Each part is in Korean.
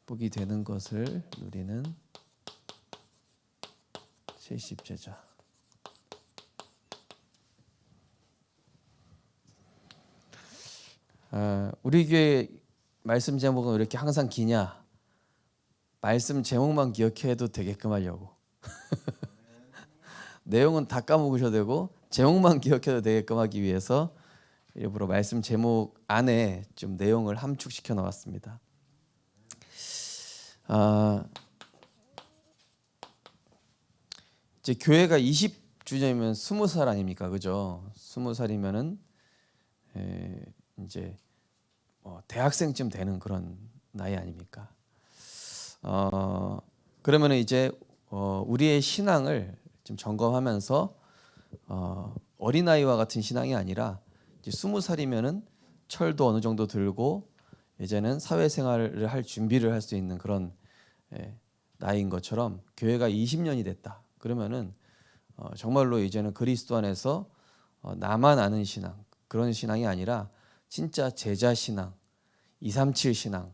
축복이 되는 것을 누리는 제10제자. 우리 교회 말씀 제목은 왜 이렇게 항상 기냐? 말씀 제목만 기억해도 되게끔 하려고. 내용은 다 까먹으셔도 되고 제목만 기억해도 되게끔 하기 위해서 일부러 말씀 제목 안에 좀 내용을 함축시켜 나왔습니다. 이제 교회가 20주년이면 20살 아닙니까, 그죠? 20살이면은 이제 대학생쯤 되는 그런 나이 아닙니까? 그러면 이제 우리의 신앙을 좀 점검하면서 어린아이와 같은 신앙이 아니라 이제 20살이면은 철도 어느 정도 들고 이제는 사회생활을 할 준비를 할 수 있는 그런 나이인 것처럼 교회가 20년이 됐다. 그러면은 정말로 이제는 그리스도 안에서 나만 아는 신앙, 그런 신앙이 아니라 진짜 제자 신앙, 237 신앙,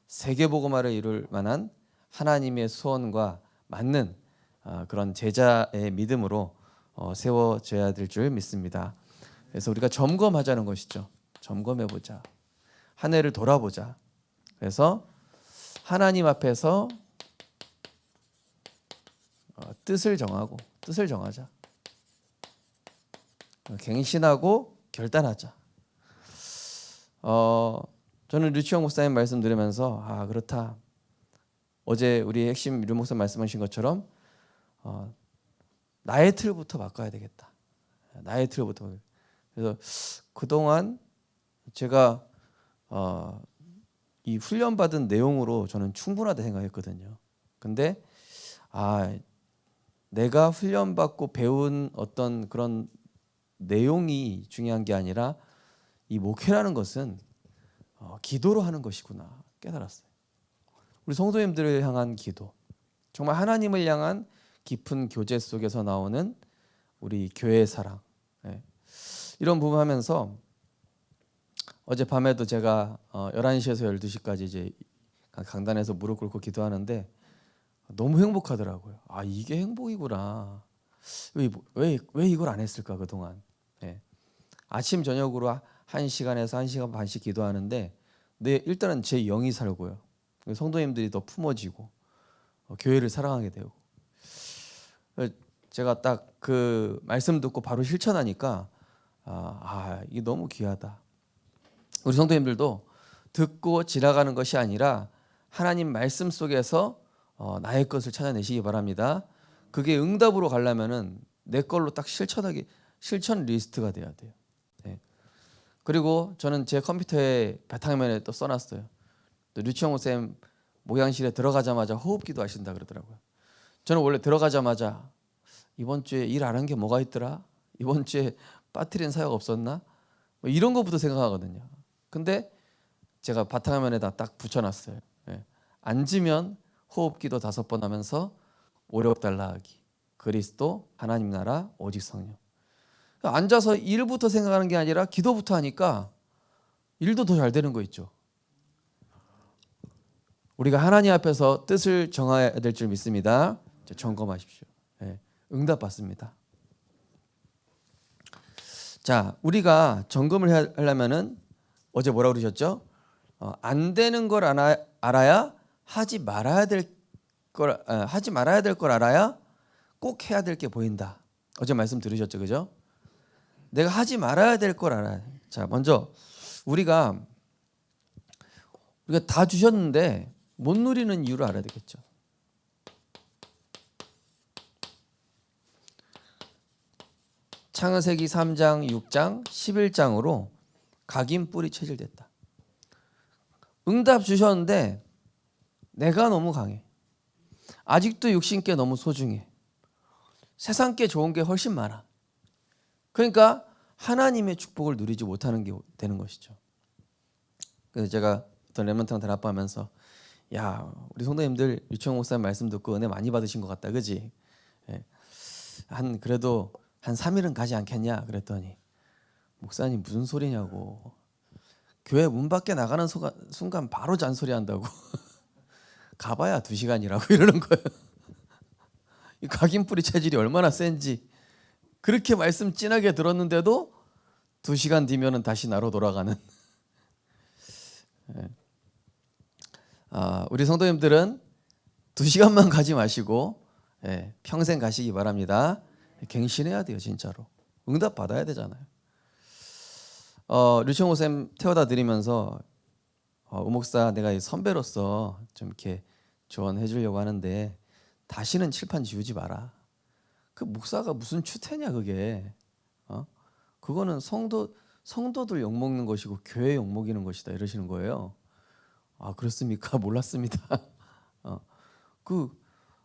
세계복음화를 이룰 만한 하나님의 소원과 맞는 그런 제자의 믿음으로 세워져야 될 줄 믿습니다. 그래서 우리가 점검하자는 것이죠. 점검해보자. 한 해를 돌아보자. 그래서 하나님 앞에서 뜻을 정하고 뜻을 정하자. 갱신하고 결단하자. 저는 류치영 목사님 말씀 들으면서 그렇다. 어제 우리 핵심 류 목사 말씀하신 것처럼 나의 틀부터 바꿔야 되겠다. 나의 틀부터. 그래서 그동안 제가 이 훈련받은 내용으로 저는 충분하다 생각했거든요. 근데 내가 훈련받고 배운 어떤 그런 내용이 중요한 게 아니라 이 목회라는 것은 기도로 하는 것이구나 깨달았어요. 우리 성도님들을 향한 기도, 정말 하나님을 향한 깊은 교제 속에서 나오는 우리 교회의 사랑, 이런 부분 하면서 어젯밤에도 제가 11시에서 12시까지 이제 강단에서 무릎 꿇고 기도하는데 너무 행복하더라고요. 이게 행복이구나. 왜 이걸 안 했을까 그동안. 아침 저녁으로 1시간에서 1시간 반씩 기도하는데 일단은 제 영이 살고요. 성도님들이 더 품어지고 교회를 사랑하게 되고. 제가 딱 그 말씀 듣고 바로 실천하니까 이게 너무 귀하다. 우리 성도님들도 듣고 지나가는 것이 아니라 하나님 말씀 속에서 나의 것을 찾아내시기 바랍니다. 그게 응답으로 가려면은 내 걸로 딱 실천 리스트가 돼야 돼요. 그리고 저는 제 컴퓨터에 바탕화면에 또 써놨어요. 또 류치영 목사님 목양실에 들어가자마자 호흡기도 하신다 그러더라고요. 저는 원래 들어가자마자 이번 주에 일 안 한 게 뭐가 있더라? 이번 주에 빠뜨린 사역 없었나? 이런 거부터 생각하거든요. 근데 제가 바탕화면에다 딱 붙여놨어요. 앉으면 호흡기도 5번 하면서 오력달라 하기, 그리스도, 하나님 나라, 오직 성령. 앉아서 일부터 생각하는 게 아니라 기도부터 하니까 일도 더 잘 되는 거 있죠. 우리가 하나님 앞에서 뜻을 정해야 될 줄 믿습니다. 점검하십시오. 응답 받습니다. 자, 우리가 점검을 하려면은 어제 뭐라고 그러셨죠? 안 되는 걸 알아야 하지 말아야 될 걸 알아야 꼭 해야 될 게 보인다. 어제 말씀 들으셨죠, 그죠? 내가 하지 말아야 될 걸 알아야. 자, 먼저 우리가 다 주셨는데 못 누리는 이유를 알아야 되겠죠. 창세기 3장, 6장, 11장으로 각인 뿔이 체질됐다. 응답 주셨는데 내가 너무 강해. 아직도 육신께 너무 소중해. 세상께 좋은 게 훨씬 많아. 그러니까 하나님의 축복을 누리지 못하는 게 되는 것이죠. 그래서 제가 어떤 렘넌트랑 대답하면서 우리 성도님들 류치영 목사님 말씀 듣고 은혜 많이 받으신 것 같다, 그지? 그래도 한 3일은 가지 않겠냐 그랬더니 목사님 무슨 소리냐고. 교회 문 밖에 나가는 순간 바로 잔소리 한다고. 가봐야 2시간이라고 이러는 거예요. 이 각인뿌리 체질이 얼마나 센지 그렇게 말씀 진하게 들었는데도 2시간 뒤면은 다시 나로 돌아가는. 우리 성도님들은 2시간만 가지 마시고 평생 가시기 바랍니다. 갱신해야 돼요, 진짜로. 응답 받아야 되잖아요. 류청호 쌤 태워다 드리면서 우목사 내가 선배로서 좀 이렇게 조언해 주려고 하는데 다시는 칠판 지우지 마라. 그 목사가 무슨 추태냐 그게. 그거는 성도들 욕먹는 것이고 교회 욕먹이는 것이다 이러시는 거예요. 그렇습니까? 몰랐습니다. 그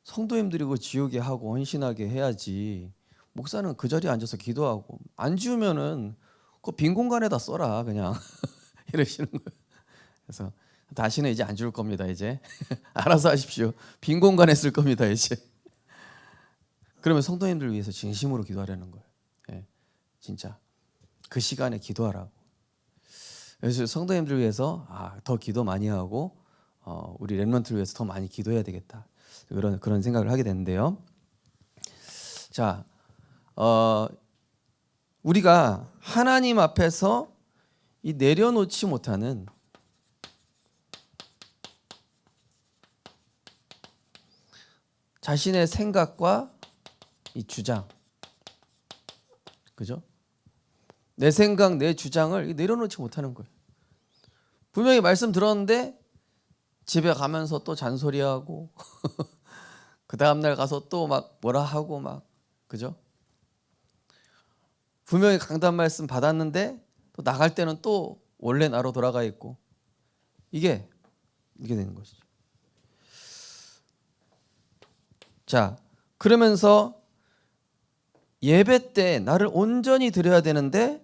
성도님들이 그 지우게 하고 헌신하게 해야지. 목사는 그 자리에 앉아서 기도하고 안 지우면은 그 빈 공간에다 써라 그냥 이러시는 거예요. 그래서 다시는 이제 안 지울 겁니다. 이제 알아서 하십시오. 빈 공간에 쓸 겁니다. 이제. 그러면 성도님들 위해서 진심으로 기도하려는 거예요. 진짜 그 시간에 기도하라고. 그래서 성도님들 위해서 더 기도 많이 하고 우리 렘넌트를 위해서 더 많이 기도해야 되겠다. 그런 생각을 하게 되는데요. 자, 우리가 하나님 앞에서 이 내려놓지 못하는 자신의 생각과 이 주장, 그죠? 내 생각, 내 주장을 내려놓지 못하는 거예요. 분명히 말씀 들었는데 집에 가면서 또 잔소리하고 그 다음날 가서 또 막 뭐라 하고 막, 그죠? 분명히 강단 말씀 받았는데 또 나갈 때는 또 원래 나로 돌아가 있고 이게 되는 것이죠. 자, 그러면서 예배 때 나를 온전히 드려야 되는데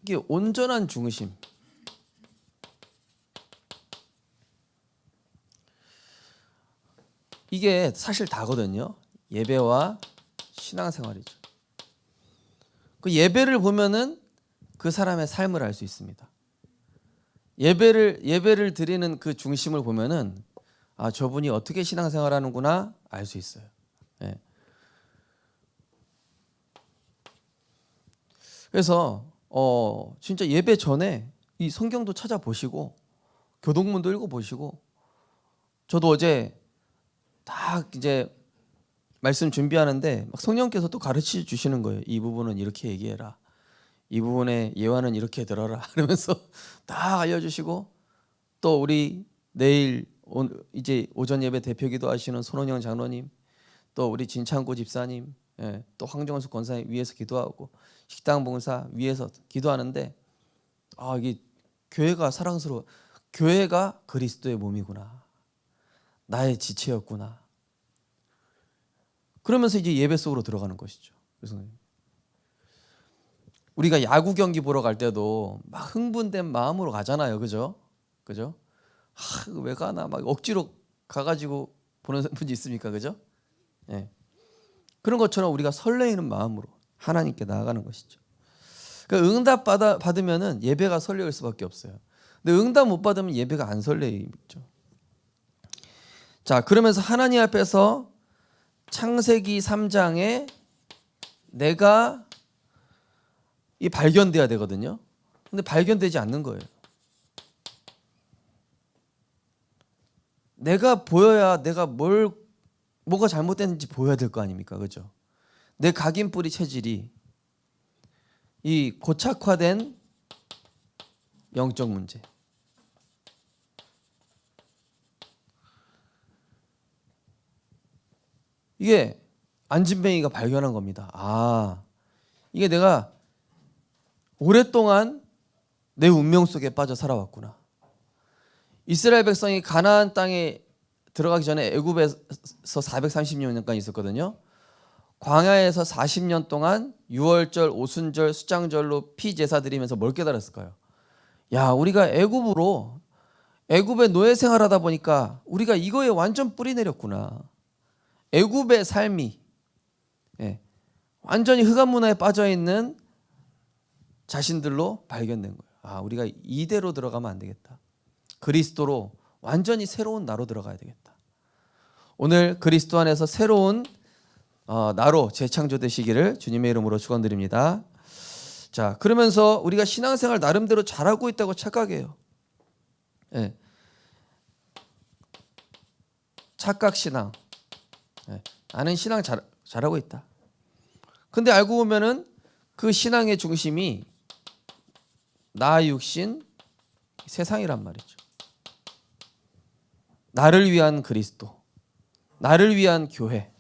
이게 온전한 중심. 이게 사실 다거든요. 예배와 신앙생활이죠. 그 예배를 보면은 그 사람의 삶을 알 수 있습니다. 예배를 드리는 그 중심을 보면은 저분이 어떻게 신앙생활하는구나 알 수 있어요. 그래서 진짜 예배 전에 이 성경도 찾아보시고 교동문도 읽어보시고 저도 어제 딱 이제 말씀 준비하는데 막 성령께서 또 가르쳐 주시는 거예요. 이 부분은 이렇게 얘기해라. 이 부분의 예화는 이렇게 들어라. 그러면서 다 알려주시고 또 우리 내일 이제 오전 예배 대표기도 하시는 손원영 장로님 또 우리 진창구 집사님 또 황정수 권사님 위에서 기도하고 식당 봉사 위에서 기도하는데 이게 교회가 사랑스러워. 교회가 그리스도의 몸이구나. 나의 지체였구나. 그러면서 이제 예배 속으로 들어가는 것이죠. 그래서 우리가 야구 경기 보러 갈 때도 막 흥분된 마음으로 가잖아요. 그죠? 왜 가나 막 억지로 가가지고 보는 분이 있습니까? 그죠? 그런 것처럼 우리가 설레이는 마음으로 하나님께 나아가는 것이죠. 그러니까 응답 받으면은 예배가 설레일 수밖에 없어요. 근데 응답 못 받으면 예배가 안 설레이죠. 자, 그러면서 하나님 앞에서 창세기 3장에 내가 이 발견돼야 되거든요. 근데 발견되지 않는 거예요. 내가 보여야 내가 뭐가 잘못됐는지 보여야 될 거 아닙니까? 그죠? 내 각인뿌리 체질이 이 고착화된 영적 문제. 이게 안진뱅이가 발견한 겁니다. 이게 내가 오랫동안 내 운명 속에 빠져 살아왔구나. 이스라엘 백성이 가나안 땅에 들어가기 전에 애굽에서 430년간 있었거든요. 광야에서 40년 동안 유월절, 오순절, 수장절로 피 제사 드리면서 뭘 깨달았을까요? 우리가 애굽의 노예 생활하다 보니까 우리가 이거에 완전 뿌리 내렸구나. 애굽의 삶이 완전히 흑암 문화에 빠져 있는 자신들로 발견된 거예요. 우리가 이대로 들어가면 안 되겠다. 그리스도로 완전히 새로운 나로 들어가야 되겠다. 오늘 그리스도 안에서 새로운 나로 재창조되시기를 주님의 이름으로 축원드립니다. 자, 그러면서 우리가 신앙생활 나름대로 잘하고 있다고 착각해요. 예. 착각 신앙. 예. 나는 신앙 잘하고 있다. 근데 알고 보면은 그 신앙의 중심이 나 육신 세상이란 말이죠. 나를 위한 그리스도, 나를 위한 교회,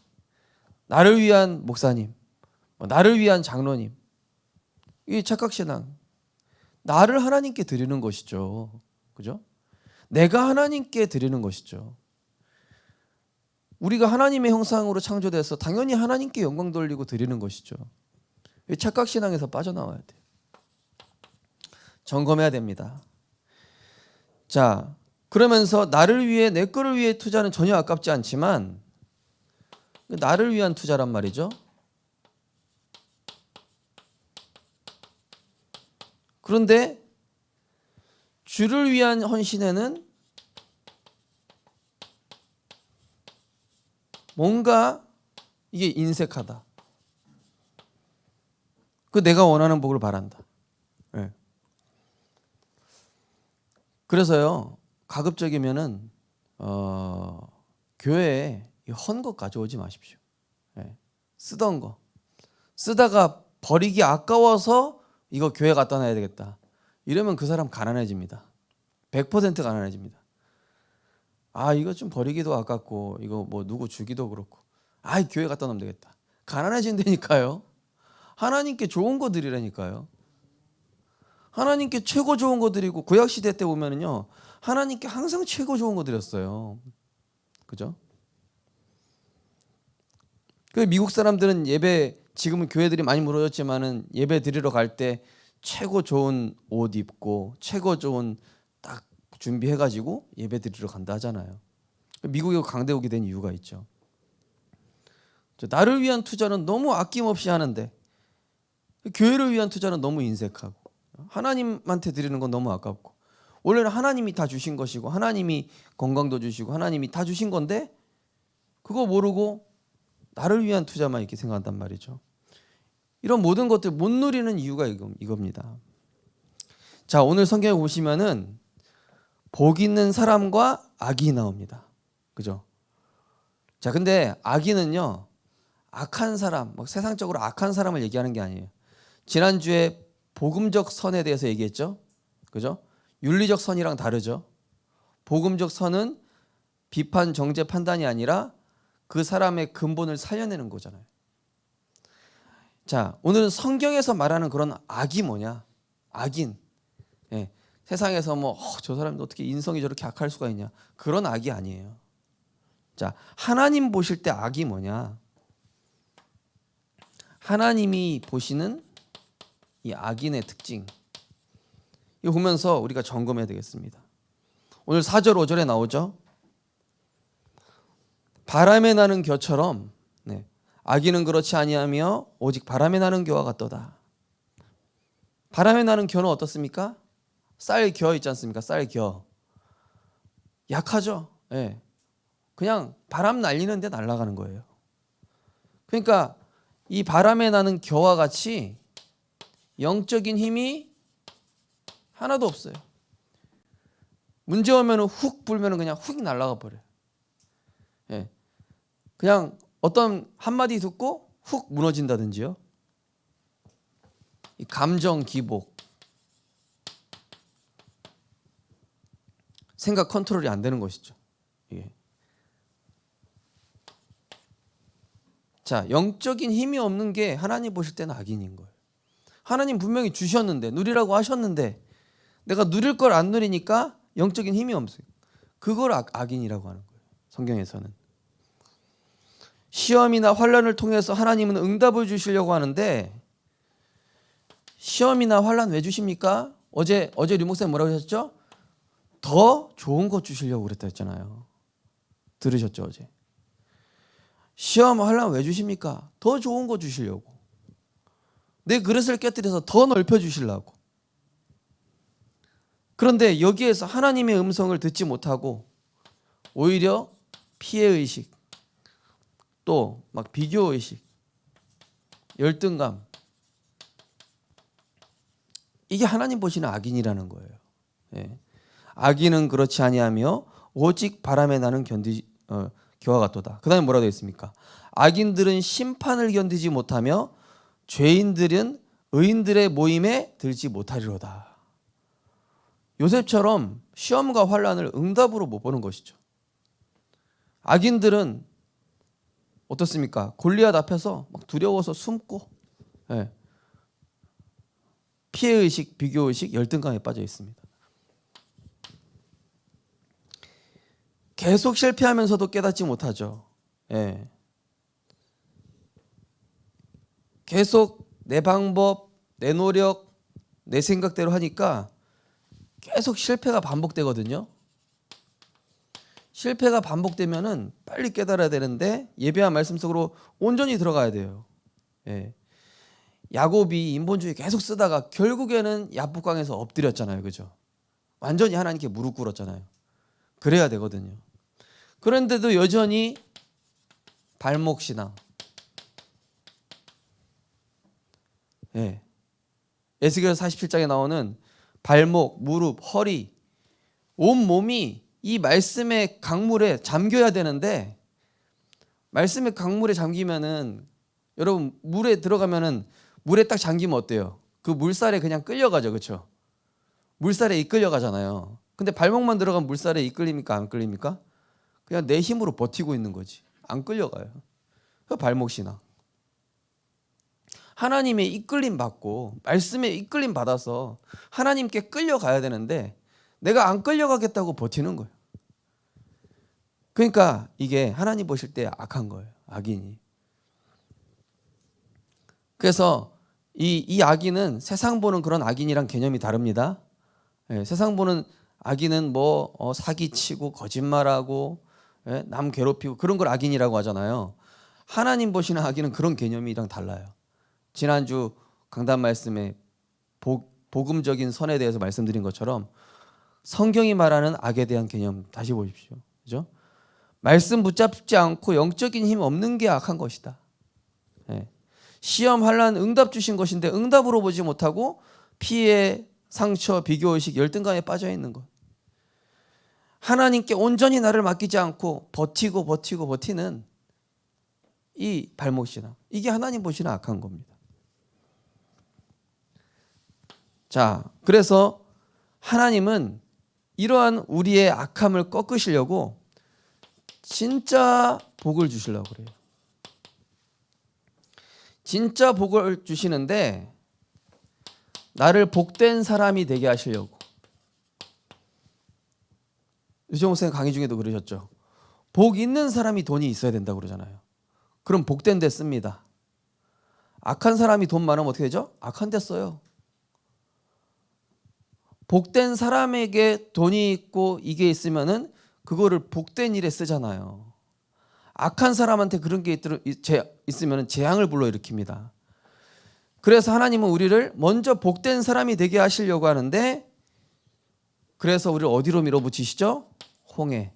나를 위한 목사님, 나를 위한 장로님. 이 착각신앙. 나를 하나님께 드리는 것이죠. 그죠? 내가 하나님께 드리는 것이죠. 우리가 하나님의 형상으로 창조돼서 당연히 하나님께 영광 돌리고 드리는 것이죠. 이 착각신앙에서 빠져나와야 돼요. 점검해야 됩니다. 자, 그러면서 나를 위해 내 거를 위해 투자는 전혀 아깝지 않지만 나를 위한 투자란 말이죠. 그런데 주를 위한 헌신에는 뭔가 이게 인색하다. 그 내가 원하는 복을 바란다. 네. 그래서요, 가급적이면은 교회에 헌 것 가져오지 마십시오. 네. 쓰던 거 쓰다가 버리기 아까워서 이거 교회 갖다 놔야 되겠다. 이러면 그 사람 가난해집니다. 100% 가난해집니다. 아, 이거 좀 버리기도 아깝고 이거 뭐 누구 주기도 그렇고 교회 갖다 놓으면 되겠다. 가난해진다니까요. 하나님께 좋은 거 드리라니까요. 하나님께 최고 좋은 거 드리고 구약시대 때 보면은요, 하나님께 항상 최고 좋은 거 드렸어요. 그죠? 그 미국 사람들은 예배, 지금은 교회들이 많이 무너졌지만은 예배 드리러 갈 때 최고 좋은 옷 입고 최고 좋은 딱 준비해가지고 예배 드리러 간다 하잖아요. 미국이 강대국이 된 이유가 있죠. 나를 위한 투자는 너무 아낌없이 하는데 교회를 위한 투자는 너무 인색하고 하나님한테 드리는 건 너무 아깝고, 원래는 하나님이 다 주신 것이고 하나님이 건강도 주시고 하나님이 다 주신 건데 그거 모르고 나를 위한 투자만 이렇게 생각한단 말이죠. 이런 모든 것들 못 누리는 이유가 이겁니다. 자, 오늘 성경에 보시면은 복 있는 사람과 악이 나옵니다. 그죠? 자, 근데 악인은요, 악한 사람, 세상적으로 악한 사람을 얘기하는 게 아니에요. 지난주에 복음적 선에 대해서 얘기했죠. 그죠? 윤리적 선이랑 다르죠. 복음적 선은 비판, 정죄, 판단이 아니라 그 사람의 근본을 살려내는 거잖아요. 자, 오늘은 성경에서 말하는 그런 악이 뭐냐? 악인. 예, 세상에서 저 사람이 어떻게 인성이 저렇게 악할 수가 있냐? 그런 악이 아니에요. 자, 하나님 보실 때 악이 뭐냐? 하나님이 보시는 이 악인의 특징, 이거 보면서 우리가 점검해야 되겠습니다. 오늘 4절 5절에 나오죠. 바람에 나는 겨처럼 악인은 그렇지 아니하며 오직 바람에 나는 겨와 같도다. 바람에 나는 겨는 어떻습니까? 쌀겨 있지 않습니까? 쌀겨. 약하죠. 예. 그냥 바람 날리는데 날아가는 거예요. 그러니까 이 바람에 나는 겨와 같이 영적인 힘이 하나도 없어요. 문제 오면 훅 불면 그냥 훅 날아가 버려요. 예. 그냥 어떤 한마디 듣고 훅 무너진다든지요. 이 감정 기복, 생각 컨트롤이 안 되는 것이죠. 예. 자, 영적인 힘이 없는 게 하나님 보실 때는 악인인 거예요. 하나님 분명히 주셨는데, 누리라고 하셨는데 내가 누릴 걸 안 누리니까 영적인 힘이 없어요. 그걸 악인이라고 하는 거예요. 성경에서는. 시험이나 환난을 통해서 하나님은 응답을 주시려고 하는데, 시험이나 환난 왜 주십니까? 어제 류 목사님 뭐라고 하셨죠? 더 좋은 것 주시려고 그랬다 했잖아요. 들으셨죠, 어제? 시험 환난 왜 주십니까? 더 좋은 거 주시려고. 내 그릇을 깨뜨려서 더 넓혀 주시려고. 그런데 여기에서 하나님의 음성을 듣지 못하고 오히려 피해의식, 또 막 비교의식, 열등감, 이게 하나님 보시는 악인이라는 거예요. 예. 악인은 그렇지 아니하며 오직 바람에 나는 겨와 같도다. 그 다음에 뭐라고 되어 있습니까? 악인들은 심판을 견디지 못하며 죄인들은 의인들의 모임에 들지 못하리로다. 요셉처럼 시험과 환난을 응답으로 못 보는 것이죠. 악인들은 어떻습니까? 골리앗 앞에서 막 두려워서 숨고, 예. 피해의식, 비교의식, 열등감에 빠져 있습니다. 계속 실패하면서도 깨닫지 못하죠. 예. 계속 내 방법, 내 노력, 내 생각대로 하니까 계속 실패가 반복되거든요. 실패가 반복되면은 빨리 깨달아야 되는데 예배와 말씀 속으로 온전히 들어가야 돼요. 예. 야곱이 인본주의 계속 쓰다가 결국에는 야복강에서 엎드렸잖아요. 그죠? 완전히 하나님께 무릎 꿇었잖아요. 그래야 되거든요. 그런데도 여전히 발목신앙. 예. 에스겔 47장에 나오는 발목, 무릎, 허리, 온 몸이 이 말씀의 강물에 잠겨야 되는데, 말씀의 강물에 잠기면은 여러분 물에 들어가면은 물에 딱 잠기면 어때요? 그 물살에 그냥 끌려가죠. 그렇죠? 물살에 이끌려 가잖아요. 근데 발목만 들어가면 물살에 이끌립니까? 안 끌립니까? 그냥 내 힘으로 버티고 있는 거지. 안 끌려가요. 그 발목 신앙. 하나님의 이끌림 받고 말씀에 이끌림 받아서 하나님께 끌려가야 되는데 내가 안 끌려가겠다고 버티는 거예요. 그러니까 이게 하나님 보실 때 악한 거예요. 악인이. 그래서 이 악인은 세상 보는 그런 악인이랑 개념이 다릅니다. 예, 세상 보는 악인은 뭐 사기치고 거짓말하고, 예, 남 괴롭히고 그런 걸 악인이라고 하잖아요. 하나님 보시는 악인은 그런 개념이랑 달라요. 지난주 강단 말씀에 복음적인 선에 대해서 말씀드린 것처럼 성경이 말하는 악에 대한 개념 다시 보십시오. 그죠? 말씀 붙잡지 않고 영적인 힘 없는 게 악한 것이다. 예. 시험 환난 응답 주신 것인데 응답으로 보지 못하고 피해, 상처, 비교의식, 열등감에 빠져 있는 것. 하나님께 온전히 나를 맡기지 않고 버티는 이 발목신앙. 이게 하나님 보시는 악한 겁니다. 자, 그래서 하나님은 이러한 우리의 악함을 꺾으시려고 진짜 복을 주시려고 그래요. 진짜 복을 주시는데 나를 복된 사람이 되게 하시려고. 유정호 선생 강의 중에도 그러셨죠. 복 있는 사람이 돈이 있어야 된다고 그러잖아요. 그럼 복된 데 씁니다. 악한 사람이 돈 많으면 어떻게 되죠? 악한 데 써요. 복된 사람에게 돈이 있고 이게 있으면은 그거를 복된 일에 쓰잖아요. 악한 사람한테 그런 게 있으면 재앙을 불러일으킵니다. 그래서 하나님은 우리를 먼저 복된 사람이 되게 하시려고 하는데, 그래서 우리를 어디로 밀어붙이시죠? 홍해,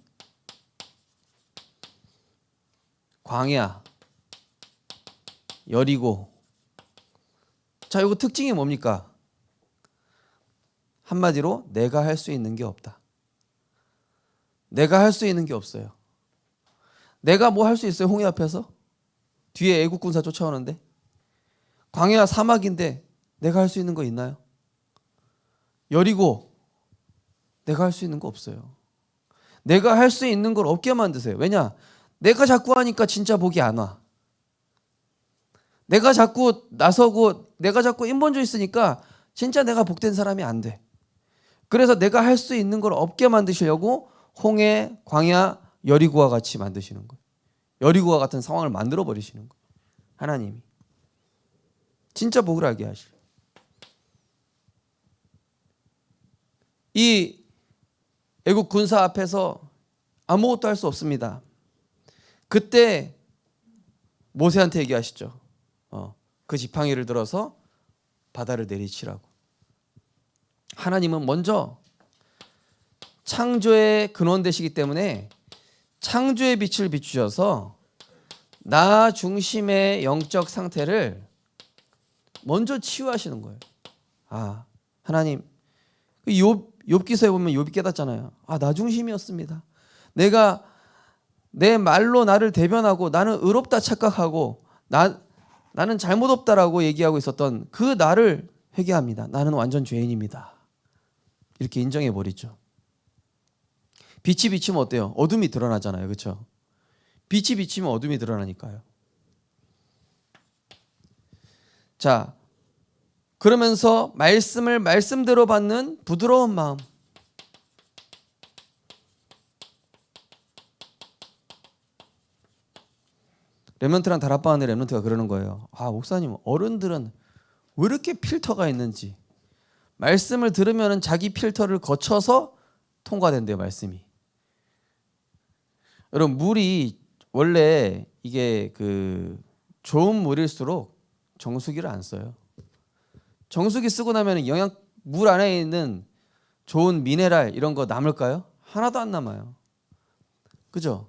광야, 여리고. 자, 이거 특징이 뭡니까? 한마디로 내가 할 수 있는 게 없다. 내가 할 수 있는 게 없어요. 내가 뭐 할 수 있어요? 홍해 앞에서? 뒤에 애국 군사 쫓아오는데? 광야 사막인데 내가 할 수 있는 거 있나요? 여리고 내가 할 수 있는 거 없어요. 내가 할 수 있는 걸 없게 만드세요. 왜냐? 내가 자꾸 하니까 진짜 복이 안 와. 내가 자꾸 나서고 내가 자꾸 인본주의 쓰니까 진짜 내가 복된 사람이 안 돼. 그래서 내가 할 수 있는 걸 없게 만드시려고 홍해, 광야, 여리고와 같이 만드시는 거예요. 여리고와 같은 상황을 만들어 버리시는 거예요. 하나님이. 진짜 복을 알게 하시려. 이 애국 군사 앞에서 아무것도 할 수 없습니다. 그때 모세한테 얘기하시죠. 그 지팡이를 들어서 바다를 내리치라고. 하나님은 먼저 창조의 근원 되시기 때문에 창조의 빛을 비추셔서 나 중심의 영적 상태를 먼저 치유하시는 거예요. 아, 하나님, 욥기서에 보면 욥이 깨닫잖아요. 아, 나 중심이었습니다. 내가 내 말로 나를 대변하고 나는 의롭다 착각하고 나는 잘못 없다라고 얘기하고 있었던 그 나를 회개합니다. 나는 완전 죄인입니다. 이렇게 인정해 버리죠. 빛이 비치면 어때요? 어둠이 드러나잖아요. 그렇죠? 빛이 비치면 어둠이 드러나니까요. 자, 그러면서 말씀을 말씀대로 받는 부드러운 마음. 렘넌트랑 다락방하는 렘넌트가 그러는 거예요. 아, 목사님, 어른들은 왜 이렇게 필터가 있는지. 말씀을 들으면 자기 필터를 거쳐서 통과된대요, 말씀이. 여러분, 물이 원래 이게 그 좋은 물일수록 정수기를 안 써요. 정수기 쓰고 나면 물 안에 있는 좋은 미네랄 이런 거 남을까요? 하나도 안 남아요. 그죠?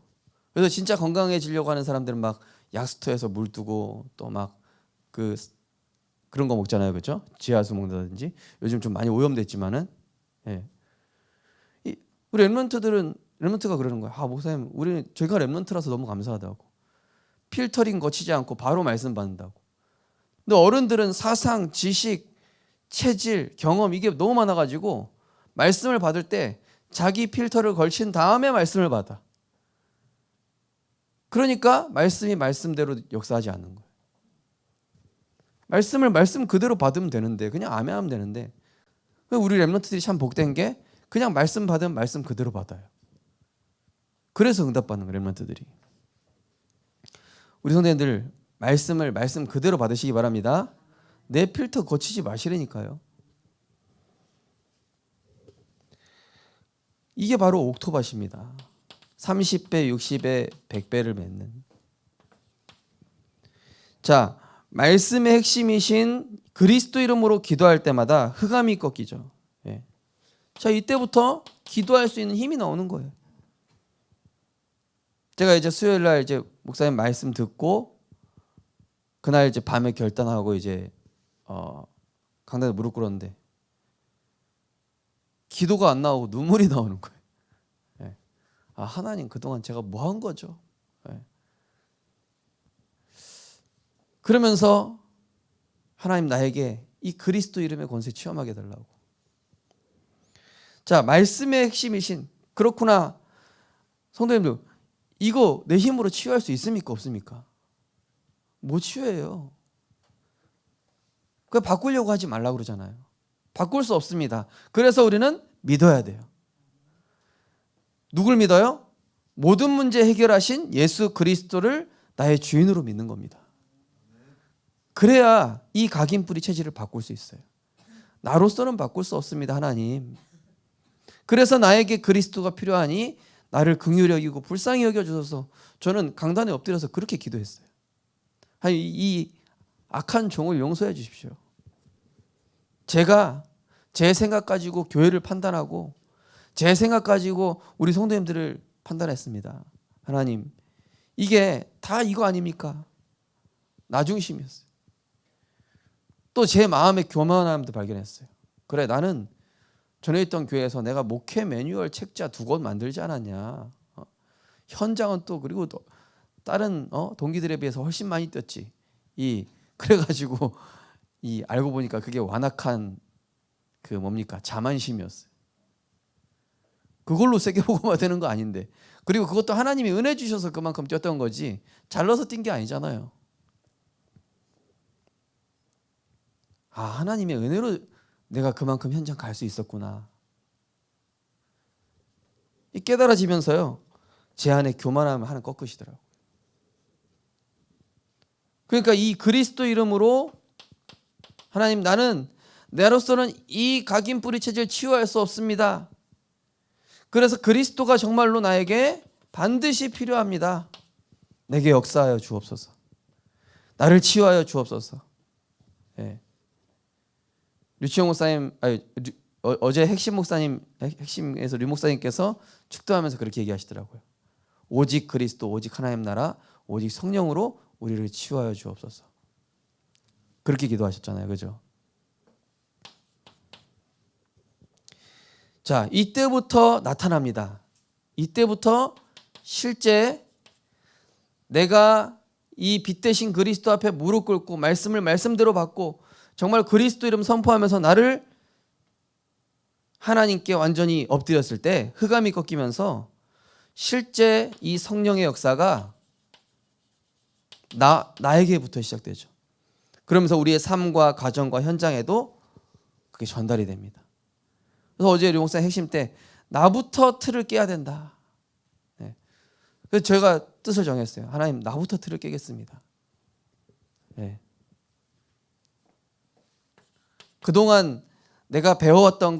그래서 진짜 건강해지려고 하는 사람들은 막 약수터에서 물 두고 또 막 그런 거 먹잖아요. 그죠? 지하수 먹는다든지. 요즘 좀 많이 오염됐지만은 예. 우리 렘넌트가 그러는 거예요. 아, 목사님, 저희가 렘넌트라서 너무 감사하다고. 필터링 거치지 않고 바로 말씀 받는다고. 근데 어른들은 사상, 지식, 체질, 경험 이게 너무 많아가지고 말씀을 받을 때 자기 필터를 걸친 다음에 말씀을 받아. 그러니까 말씀이 말씀대로 역사하지 않는 거예요. 말씀을 말씀 그대로 받으면 되는데 그냥 아멘하면 되는데 우리 렘넌트들이 참 복된 게 그냥 말씀 받으면 말씀 그대로 받아요. 그래서 응답받는 거예요, 렘넌트들이. 우리 성도님들 말씀 그대로 받으시기 바랍니다. 내 필터 거치지 마시라니까요. 이게 바로 옥토밭입니다. 30배, 60배, 100배를 맺는. 자, 말씀의 핵심이신 그리스도 이름으로 기도할 때마다 흑암이 꺾이죠. 예. 자, 이때부터 기도할 수 있는 힘이 나오는 거예요. 제가 이제 수요일 날 이제 목사님 말씀 듣고 그날 이제 밤에 결단하고 이제 강단에 무릎 꿇었는데 기도가 안 나오고 눈물이 나오는 거예요. 예. 아, 하나님 그동안 제가 뭐 한 거죠? 예. 그러면서 하나님 나에게 이 그리스도 이름의 권세 체험하게 해달라고. 자, 말씀의 핵심이신 그렇구나. 성도님들 이거 내 힘으로 치유할 수 있습니까? 없습니까? 못 치유해요. 그거 바꾸려고 하지 말라고 그러잖아요. 바꿀 수 없습니다. 그래서 우리는 믿어야 돼요. 누굴 믿어요? 모든 문제 해결하신 예수 그리스도를 나의 주인으로 믿는 겁니다. 그래야 이 각인뿌리 체질을 바꿀 수 있어요. 나로서는 바꿀 수 없습니다, 하나님. 그래서 나에게 그리스도가 필요하니 나를 긍휼히 여기고 불쌍히 여겨주셔서 저는 강단에 엎드려서 그렇게 기도했어요. 이 악한 종을 용서해 주십시오. 제가 제 생각 가지고 교회를 판단하고 제 생각 가지고 우리 성도님들을 판단했습니다. 하나님, 이게 다 이거 아닙니까? 나 중심이었어요. 또 제 마음의 교만함도 발견했어요. 그래, 나는 전에 있던 교회에서 내가 목회 매뉴얼 책자 2권 만들지 않았냐. 현장은 또 그리고 또 다른 동기들에 비해서 훨씬 많이 뛰었지. 그래가지고 알고 보니까 그게 완악한 그 뭡니까 자만심이었어요. 그걸로 세계 복음화 되는 거 아닌데. 그리고 그것도 하나님이 은혜 주셔서 그만큼 뛰었던 거지 잘라서 뛴 게 아니잖아요. 아, 하나님의 은혜로 내가 그만큼 현장 갈 수 있었구나. 이 깨달아지면서요 제 안에 교만함을 하나 꺾으시더라고요. 그러니까 이 그리스도 이름으로 하나님, 나로서는 이 각인 뿌리 체질을 치유할 수 없습니다. 그래서 그리스도가 정말로 나에게 반드시 필요합니다. 내게 역사하여 주옵소서. 나를 치유하여 주옵소서. 예. 류치영 목사님, 어제 핵심에서 류 목사님께서 축도하면서 그렇게 얘기하시더라고요. 오직 그리스도, 오직 하나님 나라, 오직 성령으로 우리를 치유하여 주옵소서. 그렇게 기도하셨잖아요. 그죠? 자, 이때부터 나타납니다. 이때부터 실제 내가 이 빛 대신 그리스도 앞에 무릎 꿇고 말씀을 말씀대로 받고 정말 그리스도 이름 선포하면서 나를 하나님께 완전히 엎드렸을 때 흑암이 꺾이면서 실제 이 성령의 역사가 나에게부터 시작되죠. 그러면서 우리의 삶과 가정과 현장에도 그게 전달이 됩니다. 그래서 어제 류목사님 핵심 때 나부터 틀을 깨야 된다. 네. 그래서 제가 뜻을 정했어요. 하나님, 나부터 틀을 깨겠습니다. 네. 그동안 내가 배워왔던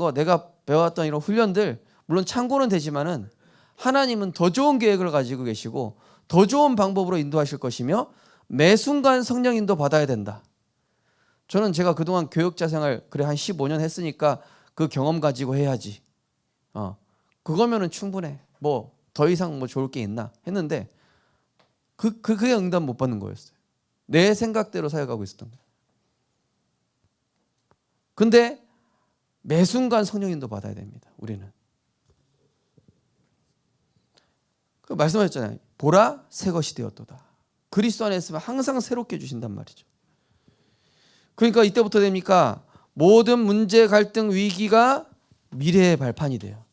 이런 훈련들 물론 참고는 되지만은 하나님은 더 좋은 계획을 가지고 계시고 더 좋은 방법으로 인도하실 것이며 매 순간 성령 인도 받아야 된다. 저는 제가 그동안 교육자 생활 한 15년 했으니까 그 경험 가지고 해야지. 그거면은 충분해. 뭐 더 이상 뭐 좋을 게 있나 했는데 그게 응답 못 받는 거였어요. 내 생각대로 살아가고 있었던 거예요. 근데 매 순간 성령 인도 받아야 됩니다. 우리는. 그 말씀하셨잖아요. 보라 새 것이 되었도다. 그리스도 안에 있으면 항상 새롭게 해주신단 말이죠. 그러니까 이때부터 됩니까? 모든 문제, 갈등, 위기가 미래의 발판이 돼요.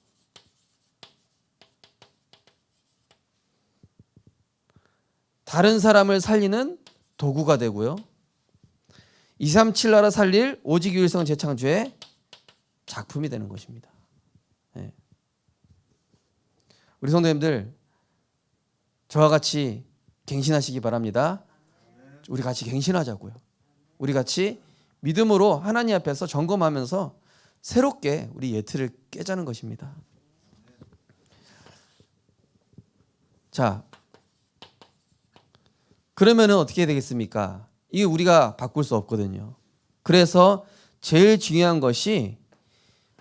다른 사람을 살리는 도구가 되고요. 237 나라 살릴 오직 유일성 재창조의 작품이 되는 것입니다. 네. 우리 성도님들 저와 같이 갱신하시기 바랍니다. 우리 같이 갱신하자고요. 우리 같이 믿음으로 하나님 앞에서 점검하면서 새롭게 우리 예틀을 깨자는 것입니다. 자, 그러면은 어떻게 되겠습니까? 이게 우리가 바꿀 수 없거든요. 그래서 제일 중요한 것이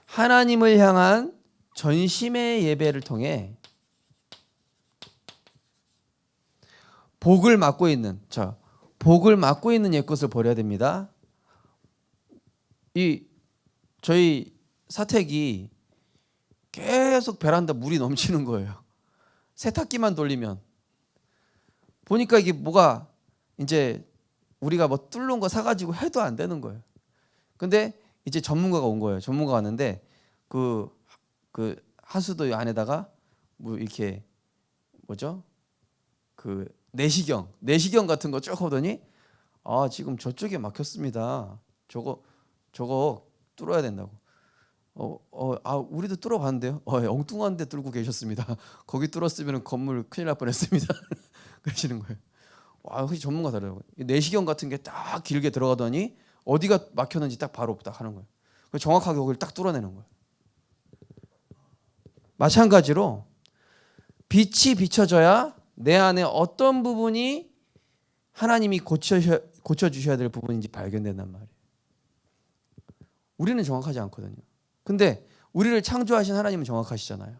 하나님을 향한 전심의 예배를 통해 복을 맡고 있는 옛것을 버려야 됩니다. 저희 사택이 계속 베란다 물이 넘치는 거예요. 세탁기만 돌리면 보니까 이게 뭐가 이제 우리가 뭐 뚫는 거 사가지고 해도 안 되는 거예요. 근데 이제 전문가가 온 거예요. 전문가가 왔는데 그 하수도 안에다가 뭐 이렇게 뭐죠? 그 내시경 같은 거 쭉 하더니 지금 저쪽에 막혔습니다. 저거 뚫어야 된다고. 우리도 뚫어봤는데요. 엉뚱한 데 뚫고 계셨습니다. 거기 뚫었으면 건물 큰일 날 뻔했습니다. 그러시는 거예요. 혹시 전문가 다르다고. 내시경 같은 게 딱 길게 들어가더니 어디가 막혔는지 딱 바로 딱 하는 거예요. 정확하게 거기를 딱 뚫어내는 거예요. 마찬가지로 빛이 비춰져야 내 안에 어떤 부분이 하나님이 고쳐주셔야 될 부분인지 발견된단 말이에요. 우리는 정확하지 않거든요. 근데 우리를 창조하신 하나님은 정확하시잖아요.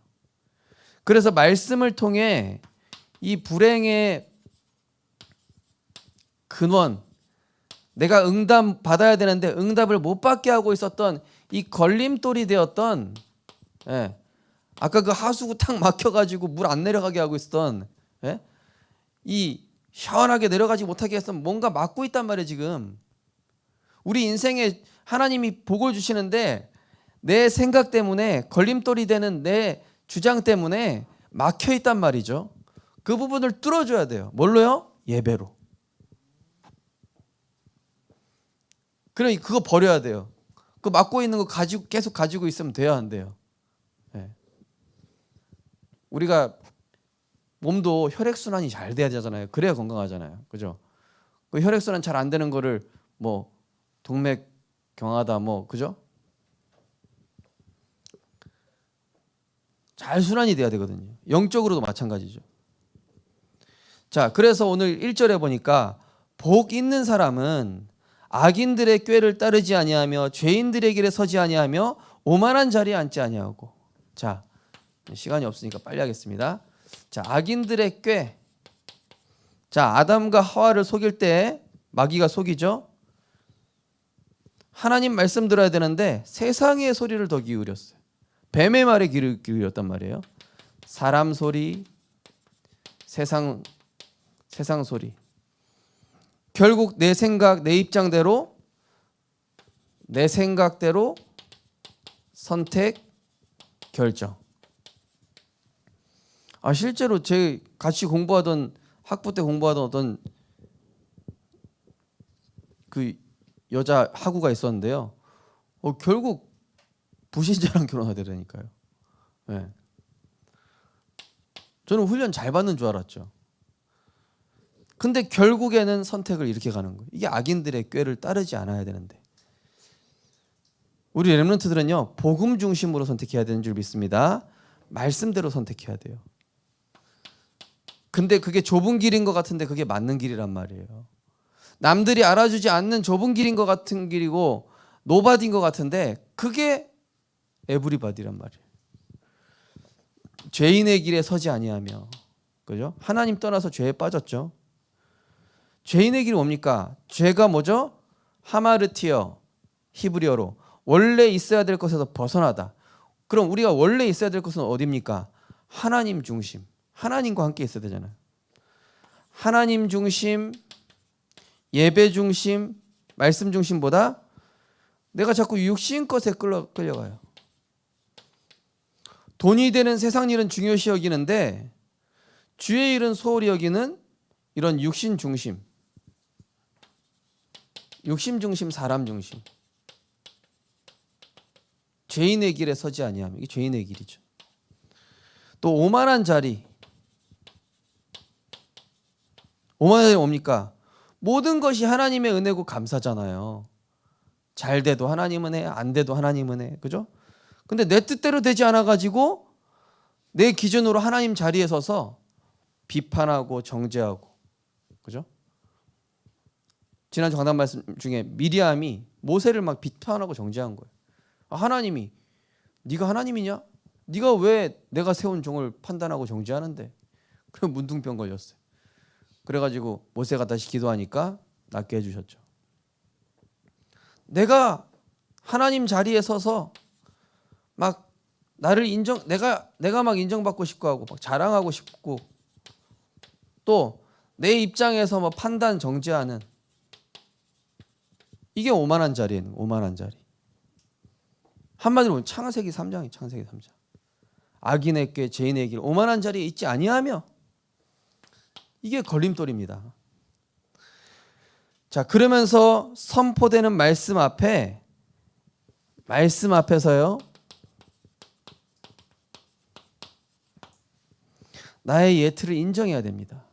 그래서 말씀을 통해 이 불행의 근원, 내가 응답 받아야 되는데 응답을 못 받게 하고 있었던 이 걸림돌이 되었던, 아까 그 하수구 탁 막혀가지고 물 안 내려가게 하고 있었던, 이 시원하게 내려가지 못하게 해서 뭔가 막고 있단 말이에요. 지금 우리 인생에 하나님이 복을 주시는데 내 생각 때문에 걸림돌이 되는 내 주장 때문에 막혀 있단 말이죠. 그 부분을 뚫어줘야 돼요. 뭘로요? 예배로. 그럼 그거 버려야 돼요. 그 막고 있는 거 계속 가지고 있으면 돼야 안 돼요. 우리가 몸도 혈액순환이 잘 돼야 되잖아요. 그래야 건강하잖아요. 그죠? 그 혈액순환 잘 안 되는 거를 뭐 동맥경화다 그죠? 잘 순환이 돼야 되거든요. 영적으로도 마찬가지죠. 자, 그래서 오늘 1절에 보니까 복 있는 사람은 악인들의 꾀를 따르지 아니하며 죄인들의 길에 서지 아니하며 오만한 자리에 앉지 아니하고. 자, 시간이 없으니까 빨리 하겠습니다. 자, 악인들의 꾀. 자, 아담과 하와를 속일 때 마귀가 속이죠. 하나님 말씀 들어야 되는데 세상의 소리를 더 기울였어요. 뱀의 말에 귀를 기울였단 말이에요. 사람 소리, 세상 소리. 결국 내 생각, 내 입장대로, 내 생각대로 선택, 결정. 실제로 제 같이 공부하던 학부 때 공부하던 어떤 그 여자 학우가 있었는데요. 결국 부신자랑 결혼하더라니까요. 네. 저는 훈련 잘 받는 줄 알았죠. 근데 결국에는 선택을 이렇게 가는 거예요. 이게 악인들의 꾀를 따르지 않아야 되는데. 우리 렘넌트들은요, 복음 중심으로 선택해야 되는 줄 믿습니다. 말씀대로 선택해야 돼요. 근데 그게 좁은 길인 것 같은데 그게 맞는 길이란 말이에요. 남들이 알아주지 않는 좁은 길인 것 같은 길이고 노바디인 것 같은데 그게 에브리바디란 말이에요. 죄인의 길에 서지 아니하며, 그죠? 하나님 떠나서 죄에 빠졌죠. 죄인의 길이 뭡니까? 죄가 뭐죠? 하마르티어, 히브리어로 원래 있어야 될 것에서 벗어나다. 그럼 우리가 원래 있어야 될 것은 어디입니까? 하나님 중심. 하나님과 함께 있어야 되잖아요. 하나님 중심, 예배 중심, 말씀 중심보다 내가 자꾸 육신 것에 끌려가요. 돈이 되는 세상 일은 중요시 여기는데 주의 일은 소홀히 여기는 이런 육신 중심, 사람 중심. 죄인의 길에 서지 아니하면 이게 죄인의 길이죠. 또 오만한 자리. 오만한 자리 뭡니까? 모든 것이 하나님의 은혜고 감사잖아요. 잘 돼도 하나님 은혜, 안 돼도 하나님 은혜, 그죠? 근데 내 뜻대로 되지 않아 가지고 내 기준으로 하나님 자리에 서서 비판하고 정죄하고, 그죠? 지난주 강단 말씀 중에 미리암이 모세를 막 비판하고 정죄한 거예요. 하나님이 네가 하나님이냐? 네가 왜 내가 세운 종을 판단하고 정죄하는데? 그럼 문둥병 걸렸어요. 그래가지고 모세가 다시 기도하니까 낫게 해주셨죠. 내가 하나님 자리에 서서 막 나를 내가 막 인정받고 싶고 하고 막 자랑하고 싶고 또 내 입장에서 뭐 판단 정죄하는 이게 오만한 자리예요. 오만한 자리. 한마디로 보면 창세기 3장이 창세기 3장. 악인의 꾀, 죄인의 길, 오만한 자리에 있지 아니하며 이게 걸림돌입니다. 자, 그러면서 선포되는 말씀 앞에서요. 나의 예틀을 인정해야 됩니다.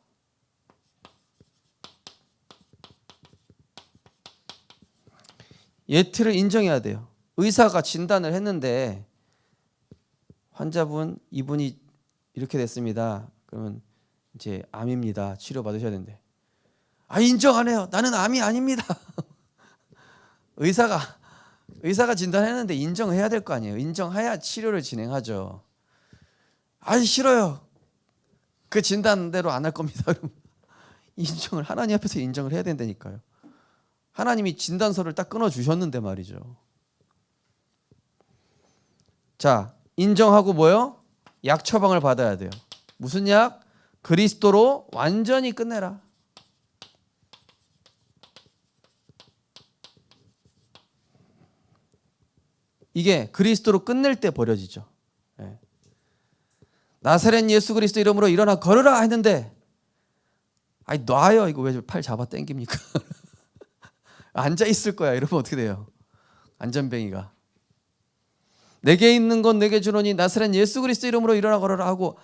예틀을 인정해야 돼요. 의사가 진단을 했는데 환자분 이분이 이렇게 됐습니다. 그러면 이제 암입니다. 치료 받으셔야 되는데 인정 안 해요. 나는 암이 아닙니다. 의사가 진단했는데 인정해야 될 거 아니에요. 인정해야 치료를 진행하죠. 싫어요. 그 진단대로 안 할 겁니다. 인정을 하나님 앞에서 인정을 해야 된다니까요. 하나님이 진단서를 딱 끊어주셨는데 말이죠. 자, 인정하고 뭐요? 약 처방을 받아야 돼요. 무슨 약? 그리스도로 완전히 끝내라. 이게 그리스도로 끝낼 때 버려지죠. 네. 나사렛 예수 그리스도 이름으로 일어나 걸으라 했는데 놔요. 이거 왜 팔 잡아 당깁니까? 앉아 있을 거야. 이러면 어떻게 돼요? 안전뱅이가. 내게 있는 건 내게 주노니 나사렛 예수 그리스도 이름으로 일어나 걸어라 하고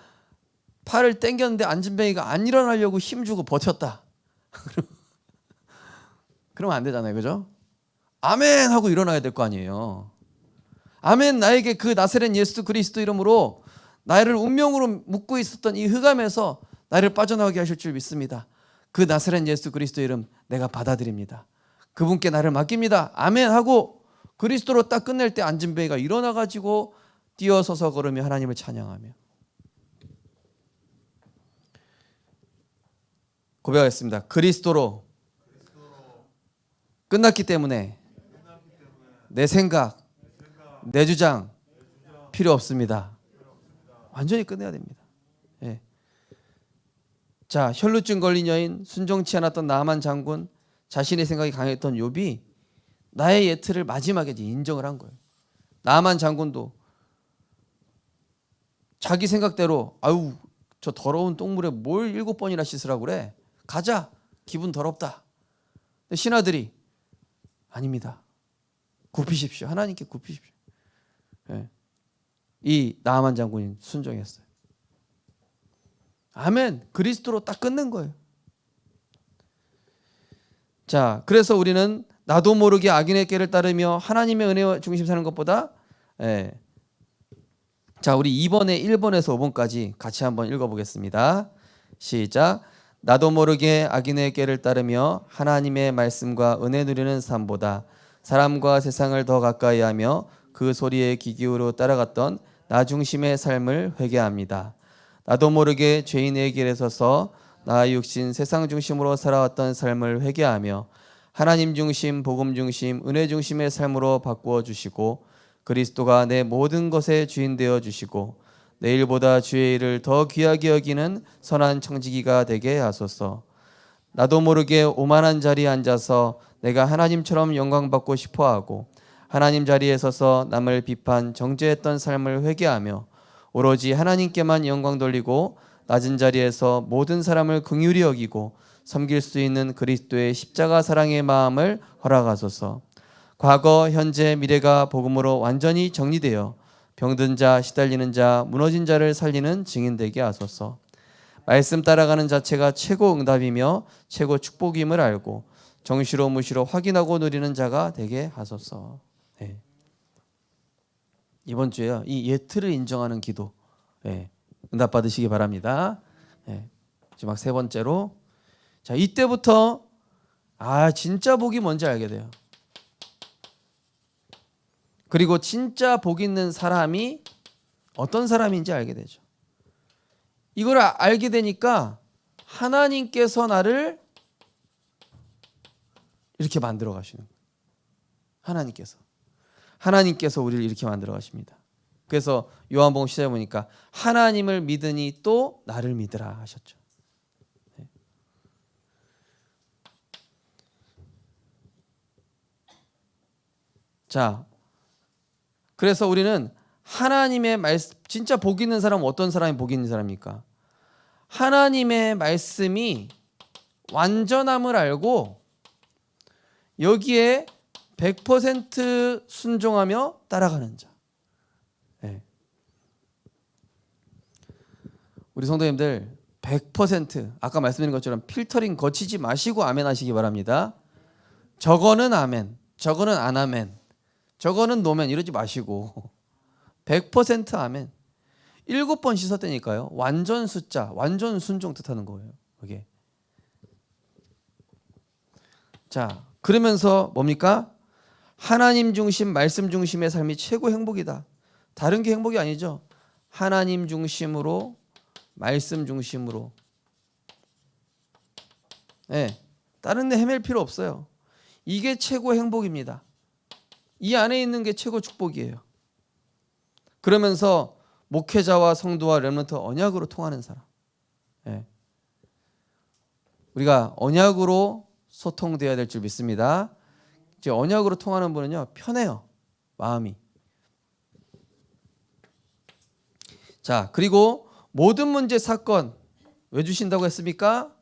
팔을 당겼는데 안전뱅이가 안 일어나려고 힘주고 버텼다. 그러면 안 되잖아요. 그죠? 아멘 하고 일어나야 될 거 아니에요. 아멘, 나에게 그 나사렛 예수 그리스도 이름으로 나를 운명으로 묶고 있었던 이 흑암에서 나를 빠져나오게 하실 줄 믿습니다. 그 나사렛 예수 그리스도 이름 내가 받아들입니다. 그분께 나를 맡깁니다. 아멘 하고 그리스도로 딱 끝낼 때 안전뱅이가 일어나가지고 뛰어서서 걸으며 하나님을 찬양하며. 고백하겠습니다. 그리스도로 끝났기 때문에 내 생각, 내 주장 필요 없습니다. 완전히 끝내야 됩니다. 예. 자, 혈루증 걸린 여인, 순종치 않았던 나아만 장군, 자신의 생각이 강했던 욥이 나의 예틀을 마지막에 이제 인정을 한 거예요. 나아만 장군도 자기 생각대로 아유 저 더러운 똥물에 뭘 7번이나 씻으라고 그래. 가자. 기분 더럽다. 근데 신하들이 아닙니다. 굽히십시오. 하나님께 굽히십시오. 예. 이 나아만 장군이 순종했어요. 아멘. 그리스도로 딱 끊는 거예요. 자, 그래서 우리는 나도 모르게 악인의 길을 따르며 하나님의 은혜 중심 사는 것보다 자, 우리 2번에 1번에서 5번까지 같이 한번 읽어보겠습니다. 시작. 나도 모르게 악인의 길을 따르며 하나님의 말씀과 은혜 누리는 삶보다 사람과 세상을 더 가까이 하며 그 소리에 귀 기울여 따라갔던 나 중심의 삶을 회개합니다. 나도 모르게 죄인의 길에 서서 나 육신 세상 중심으로 살아왔던 삶을 회개하며 하나님 중심, 복음 중심, 은혜 중심의 삶으로 바꾸어 주시고 그리스도가 내 모든 것의 주인 되어 주시고 내일보다 주의 일을 더 귀하게 여기는 선한 청지기가 되게 하소서. 나도 모르게 오만한 자리에 앉아서 내가 하나님처럼 영광받고 싶어하고 하나님 자리에 서서 남을 비판, 정죄했던 삶을 회개하며 오로지 하나님께만 영광 돌리고 낮은 자리에서 모든 사람을 긍휼히 여기고 섬길 수 있는 그리스도의 십자가 사랑의 마음을 허락하소서. 과거, 현재, 미래가 복음으로 완전히 정리되어 병든 자, 시달리는 자, 무너진 자를 살리는 증인 되게 하소서. 말씀 따라가는 자체가 최고 응답이며 최고 축복임을 알고 정시로 무시로 확인하고 누리는 자가 되게 하소서. 네. 이번 주에요. 이 예틀을 인정하는 기도 응답 받으시기 바랍니다. 마지막 세 번째로 자 이때부터 진짜 복이 뭔지 알게 돼요. 그리고 진짜 복 있는 사람이 어떤 사람인지 알게 되죠. 이걸 알게 되니까 하나님께서 나를 이렇게 만들어 가시는 거예요. 하나님께서 우리를 이렇게 만들어 가십니다. 그래서 요한복음 시작해 보니까 하나님을 믿으니 또 나를 믿으라 하셨죠. 자, 그래서 우리는 하나님의 말씀, 진짜 복 있는 사람은 어떤 사람이 복 있는 사람입니까? 하나님의 말씀이 완전함을 알고 여기에 100% 순종하며 따라가는 자. 우리 성도님들 100% 아까 말씀드린 것처럼 필터링 거치지 마시고 아멘 하시기 바랍니다. 저거는 아멘, 저거는 안 아멘, 저거는 노멘 이러지 마시고 100% 아멘. 7번 씻었다니까요. 완전 숫자, 완전 순종 뜻하는 거예요. 그게. 자, 그러면서 뭡니까? 하나님 중심, 말씀 중심의 삶이 최고 행복이다. 다른 게 행복이 아니죠. 하나님 중심으로, 말씀 중심으로. 다른 데 헤맬 필요 없어요. 이게 최고 행복입니다. 이 안에 있는 게 최고 축복이에요. 그러면서 목회자와 성도와 렘넌트 언약으로 통하는 사람. 우리가 언약으로 소통되어야 될 줄 믿습니다. 이제 언약으로 통하는 분은요 편해요. 마음이. 자, 그리고 모든 문제 사건 왜 주신다고 했습니까?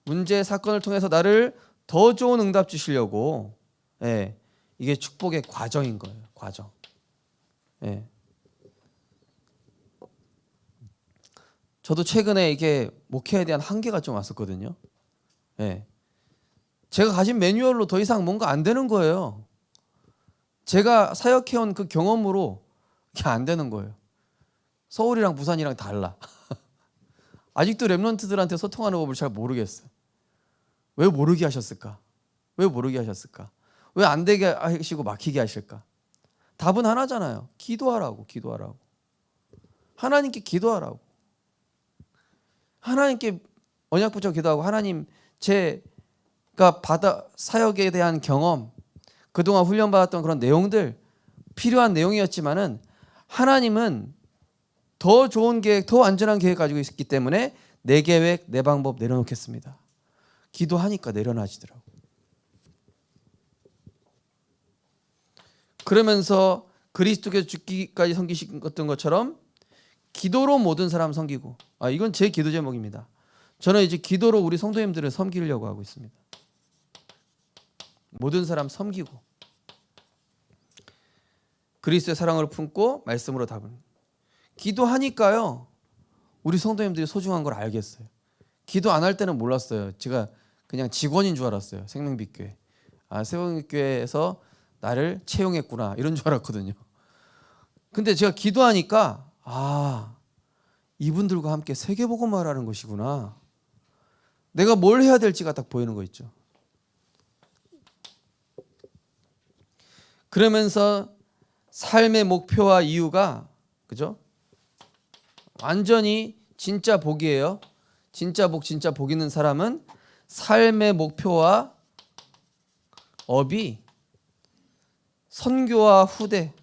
문제 사건을 통해서 나를 더 좋은 응답 주시려고. 이게 축복의 과정인 거예요. 과정. 저도 최근에 이게 목회에 대한 한계가 좀 왔었거든요. 제가 가진 매뉴얼로 더 이상 뭔가 안 되는 거예요. 제가 사역해온 그 경험으로 이게 안 되는 거예요. 서울이랑 부산이랑 달라. 아직도 렘넌트들한테 소통하는 법을 잘 모르겠어요. 왜 모르게 하셨을까? 왜 모르게 하셨을까? 왜 안 되게 하시고 막히게 하실까? 답은 하나잖아요. 기도하라고. 하나님께 기도하라고. 하나님께 언약 붙잡고 기도하고 하나님 제가 사역에 대한 경험, 그동안 훈련받았던 그런 내용들 필요한 내용이었지만은 하나님은 더 좋은 계획, 더 안전한 계획 가지고 있기 때문에 내 계획, 내 방법 내려놓겠습니다. 기도하니까 내려놔지더라고. 그러면서 그리스도께서 죽기까지 섬기셨던 것처럼 기도로 모든 사람 섬기고, 이건 제 기도 제목입니다. 저는 이제 기도로 우리 성도님들을 섬기려고 하고 있습니다. 모든 사람 섬기고 그리스도의 사랑을 품고 말씀으로 답을. 기도하니까요 우리 성도님들이 소중한 걸 알겠어요. 기도 안 할 때는 몰랐어요. 제가 그냥 직원인 줄 알았어요. 생명빛교회. 생명빛교회에서 나를 채용했구나 이런 줄 알았거든요. 근데 제가 기도하니까 이분들과 함께 세계복음화를 하는 것이구나. 내가 뭘 해야 될지가 딱 보이는 거 있죠. 그러면서 삶의 목표와 이유가, 그죠? 완전히 진짜 복이에요. 진짜 복 있는 사람은 삶의 목표와 업이 선교와 후대,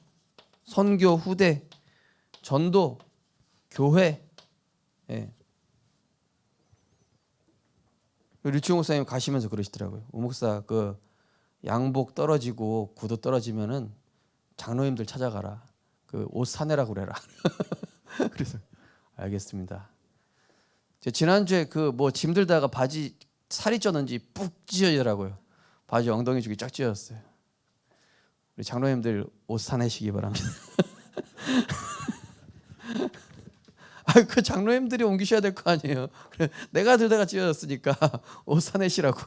선교 후대, 전도, 교회. 류치홍 목사님 가시면서 그러시더라고요. 우 목사 그 양복 떨어지고 구두 떨어지면은 장로님들 찾아가라. 그 옷 사내라고 그래라. 그래서 알겠습니다. 지난주에 그 뭐 짐 들다가 바지 살이 쪘는지 푹 찢어지더라고요. 바지 엉덩이 쪽이 쫙 찢어졌어요. 우리 장로님들 옷 사내시기 바랍니다. 그 장로님들이 옮기셔야 될 거 아니에요. 내가 들다가 찢어졌으니까 옷 사내시라고.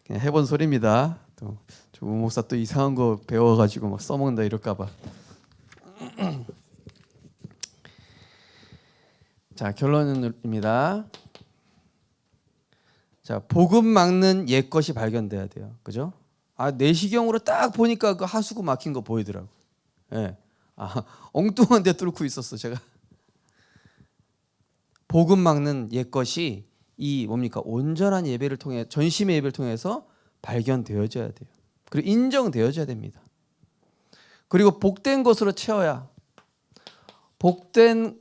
그냥 해본 소리입니다. 또 우 목사 또 이상한 거 배워가지고 막 써먹는다 이럴까봐. 자, 결론입니다. 자, 복음 막는 옛 것이 발견돼야 돼요. 그죠? 내시경으로 딱 보니까 그 하수구 막힌 거 보이더라고. 엉뚱한 데 뚫고 있었어 제가. 복음 막는 옛 것이 이 뭡니까? 온전한 예배를 통해, 전심의 예배를 통해서 발견되어져야 돼요. 그리고 인정되어져야 됩니다. 그리고 복된 것으로 채워야, 복된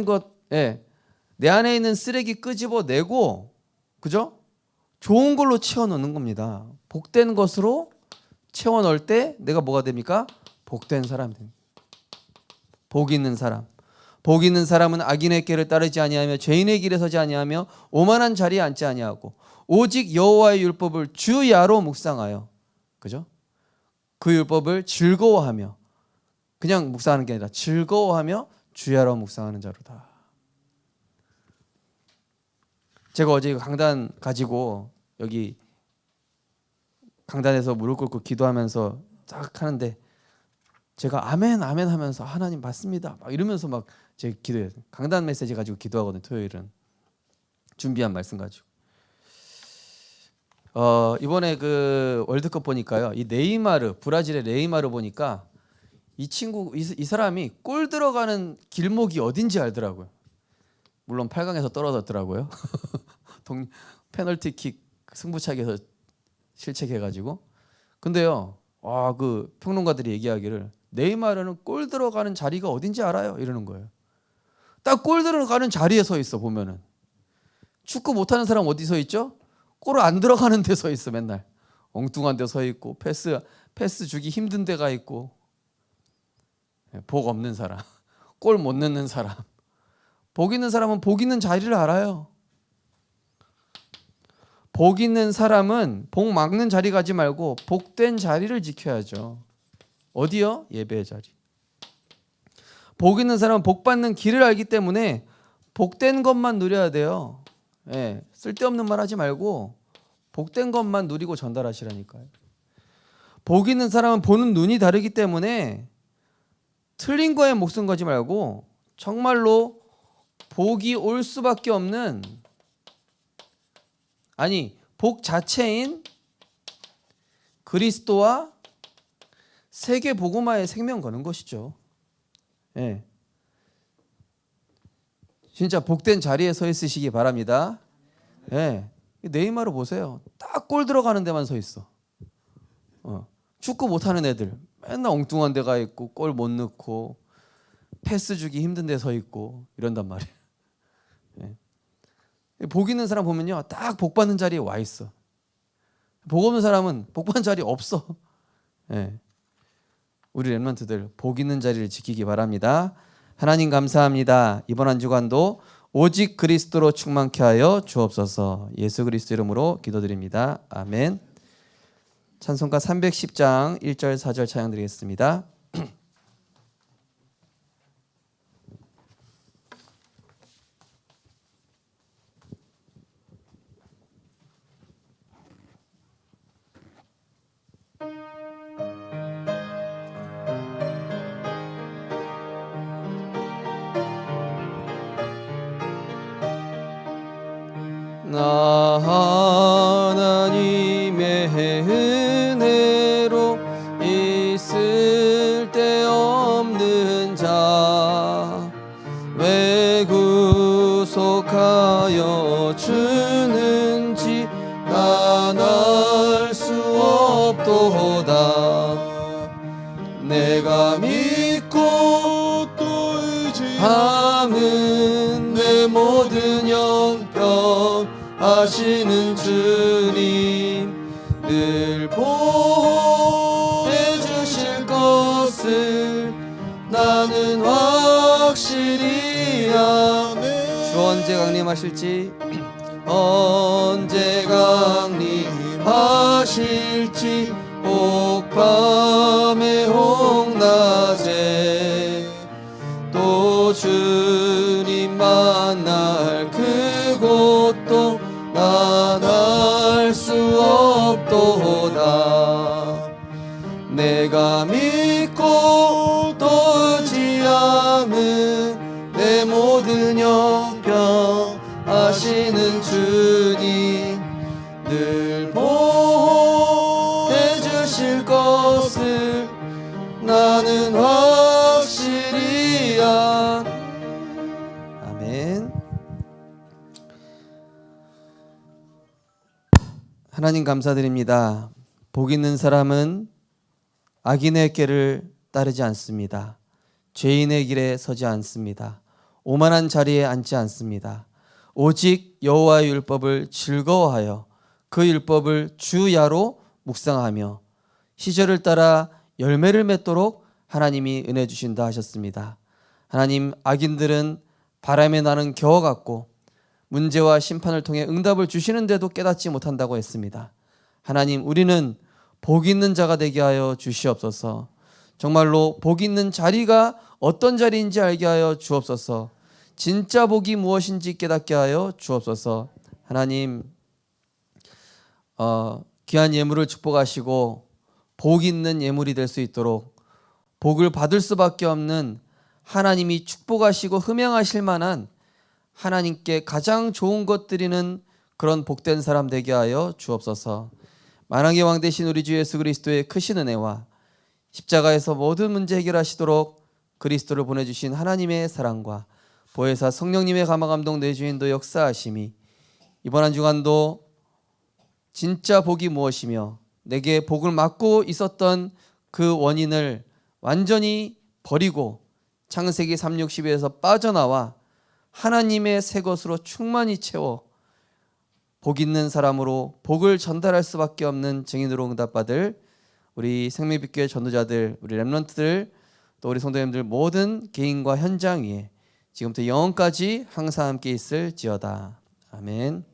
것에 내 안에 있는 쓰레기 끄집어내고, 그죠? 좋은 걸로 채워넣는 겁니다. 복된 것으로 채워넣을 때 내가 뭐가 됩니까? 복된 사람이 됩니다. 복 있는 사람. 복 있는 사람은 악인의 길을 따르지 아니하며 죄인의 길에 서지 아니하며 오만한 자리에 앉지 아니하고 오직 여호와의 율법을 주야로 묵상하여, 그죠? 그 율법을 즐거워하며, 그냥 묵상하는 게 아니라 즐거워하며 주야로 묵상하는 자로다. 제가 어제 강단 가지고 여기 강단에서 무릎 꿇고 기도하면서 딱 하는데 제가 아멘 아멘 하면서 하나님 맞습니다 막 이러면서 막 제 기도해요. 강단 메시지 가지고 기도하거든요. 토요일은 준비한 말씀 가지고. 이번에 그 월드컵 보니까요, 이 네이마르, 브라질의 네이마르 보니까 이 친구 이 사람이 골 들어가는 길목이 어딘지 알더라고요. 물론 8강에서 떨어졌더라고요. 페널티킥 승부차기에서 실책해가지고. 근데요, 그 평론가들이 얘기하기를 네이마르는 골 들어가는 자리가 어딘지 알아요 이러는 거예요. 딱 골 들어가는 자리에 서 있어. 보면은 축구 못하는 사람 어디 서 있죠? 골 안 들어가는 데 서 있어. 맨날 엉뚱한 데 서 있고 패스 주기 힘든 데가 있고. 복 없는 사람, 골 못 넣는 사람. 복 있는 사람은 복 있는 자리를 알아요. 복 있는 사람은 복 막는 자리 가지 말고 복된 자리를 지켜야죠. 어디요? 예배의 자리. 복 있는 사람은 복 받는 길을 알기 때문에 복된 것만 누려야 돼요. 쓸데없는 말 하지 말고 복된 것만 누리고 전달하시라니까요. 복 있는 사람은 보는 눈이 다르기 때문에 틀린 거에 목숨 걸지 말고 정말로 복이 올 수밖에 없는, 복 자체인 그리스도와 세계 복음화의 생명 거는 것이죠. 진짜 복된 자리에 서 있으시기 바랍니다. 예. 네이마르 보세요. 딱 골 들어가는 데만 서 있어. 축구 못하는 애들 맨날 엉뚱한 데 가 있고 골 못 넣고 패스 주기 힘든 데 서 있고 이런단 말이에요. 예. 복 있는 사람 보면요, 딱 복 받는 자리에 와 있어. 복 없는 사람은 복 받는 자리 없어. 예. 우리 렘넌트들 복 있는 자리를 지키기 바랍니다. 하나님 감사합니다. 이번 한 주간도 오직 그리스도로 충만케 하여 주옵소서. 예수 그리스도 이름으로 기도드립니다. 아멘. 찬송가 310장 1절 4절 찬양 드리겠습니다. 나 하나님의 은혜로 있을 데 없는 자 왜 구속하여 주는지 난 알 수 없도다. 내가 믿고 또 의지하는 내 모든 형편 하시는 주님 늘 보호해 주실 것을 나는 확실히 아네. 주 언제 강림하실지 언제 강림하실지 혹 밤에 혹 낮에 또 주님 만날 그곳도 난 알 수 없도다. 내가 믿고 또 의지하는 내 모든 형편 하시는 주님 늘 보호해 주실 것을 나는 확실히 아멘. 하나님 감사드립니다. 복 있는 사람은 악인의 길을 따르지 않습니다. 죄인의 길에 서지 않습니다. 오만한 자리에 앉지 않습니다. 오직 여호와의 율법을 즐거워하여 그 율법을 주야로 묵상하며 시절을 따라 열매를 맺도록 하나님이 은혜 주신다 하셨습니다. 하나님, 악인들은 바람에 나는 겨와 같고 문제와 심판을 통해 응답을 주시는데도 깨닫지 못한다고 했습니다. 하나님, 우리는 복 있는 자가 되게 하여 주시옵소서. 정말로 복 있는 자리가 어떤 자리인지 알게 하여 주옵소서. 진짜 복이 무엇인지 깨닫게 하여 주옵소서. 하나님, 귀한 예물을 축복하시고 복 있는 예물이 될 수 있도록 복을 받을 수밖에 없는 하나님이 축복하시고 흠양하실 만한 하나님께 가장 좋은 것 드리는 그런 복된 사람 되게 하여 주옵소서. 만왕의 왕 되신 우리 주 예수 그리스도의 크신 은혜와 십자가에서 모든 문제 해결하시도록 그리스도를 보내주신 하나님의 사랑과 보혜사 성령님의 감화감동 내주인도 역사하심이 이번 한 주간도 진짜 복이 무엇이며 내게 복을 막고 있었던 그 원인을 완전히 버리고 창세기 3:60에서 빠져나와 하나님의 새 것으로 충만히 채워 복 있는 사람으로 복을 전달할 수밖에 없는 증인으로 응답받을 우리 생명빛교회 전도자들, 우리 렘넌트들, 또 우리 성도님들 모든 개인과 현장 위에 지금부터 영원까지 항상 함께 있을지어다. 아멘.